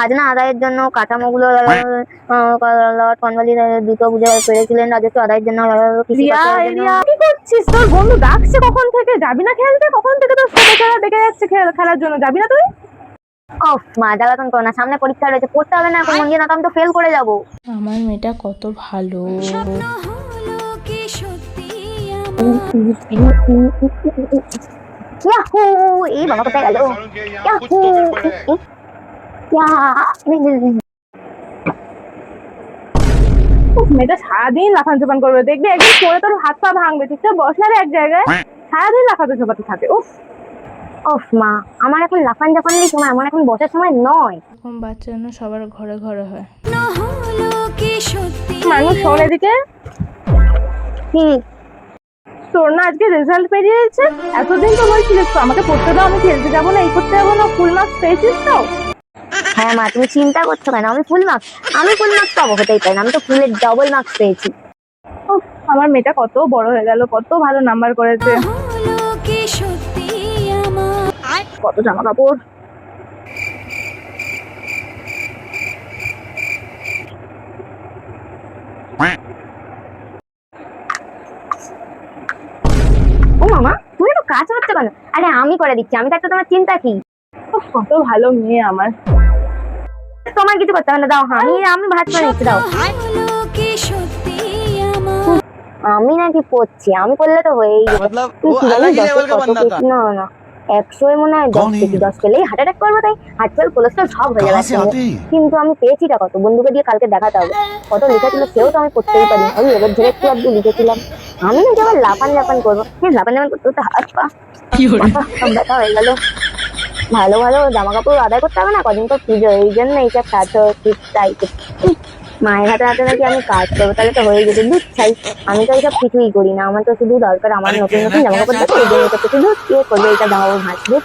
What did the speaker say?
খাজনা আদায়ের জন্য কাঠামোগুলো লর্ড কর্নওয়ালিস দ্রুত বুঝে পেরেছিলেন রাজস্ব আদায়ের জন্য কি করছিস? তোর বন্ধু ডাকছে কখন থেকে, যাবি না খেলতে? কখন থেকে তোর ছোট ছেলে ডেকে যাচ্ছে খেলার জন্য, যাবি না তুই? অফ মা জ্বালাতন করো না, সামনে পরীক্ষা রয়েছে, পড়তে হবে না এখন, মন দিয়ে না তো আমি তো ফেল করে যাবো। আমার মেয়েটা কত ভালো। ইয়াহু, এই বাবা কোথায় গেল? ইয়াহু, মেয়েটা সারাদিন লাফান চাপান করবে, দেখবি একদিন পরে তোর হাত পা ভাঙবে। ঠিক আছে, বস না রে এক জায়গায়, সারাদিন লাফাতে চাপাতে থাকে। উফ অফ মা, আমার এখন লাফান জাপানের সময়, আমার এখন বসার সময় নয়। এরকম বাচ্চা যেন সবার ঘরে ঘরে হয়। মানুষ শোন এদিকে, কি তোর না আজকে রেজাল্ট বেরিয়েছে? এতদিন তো বলছিলিস তো আমাকে পড়তে দাও, আমি খেলতে যাবো না, এই করতে যাবো না, ফুল মার্কস পেয়েছিস তো? হ্যাঁ মা, তুমি চিন্তা করছো কেন? আমি ফুল মার্কস পাবো, হতেই পারে না, আমি তো ফুলের ডবল মার্কস পেয়েছি। উফ, আমার মেয়েটা কত বড় হয়ে গেল, কত ভালো নাম্বার করেছে, কত জামা কাপড়। ও মামা, তুমি একটু কাজ করছো কেন? আরে আমি করে দিচ্ছি, আমি থাকতে তোমার চিন্তা কি? উফ, কত ভালো মেয়ে আমার। তোমার কিছু করতে হবে না, দাও, আমি ভাত করে নিচ্ছি, দাও। আমি নাকি পড়ছি? আমি করলে তো হয়েই যাবে। না না, 100 মনে হয় 10 পেয়েছি, 10 পেলেই হার্ট অ্যাটাক করবো, তাই হার্ট ফেল, কোলেস্ট্রল সব হয়ে যাবে একসঙ্গে। কিন্তু আমি পেয়েছিটা কত? বন্ধুকে দিয়ে কালকে দেখাতে হবে কত লেখা ছিল, সেও তো আমি করতেই পারি। আমি এবার ধরে একটু আধটু লিখেছিলাম। আমি নাকি আবার লাফান করবো, লাফান করতে করতে হাত পা সব ব্যথা হয়ে গেল। ভালো ভালো জামা কাপড় আদায় করতে হবে না, কদিন তো পুজো, এই জন্য এইসব মায়ের হাতে হাতে নাকি আমি কাজ করবো, তাহলে তো হয়ে যেত। দুধ চাই, আমি তো এইসব কিছুই করি না, আমার তো শুধু দরকার আমার নতুন নতুন জামা কাপড় দেখো, এই জন্য এটা শুধু কে করবে, এটা দাও ভাত দুধ।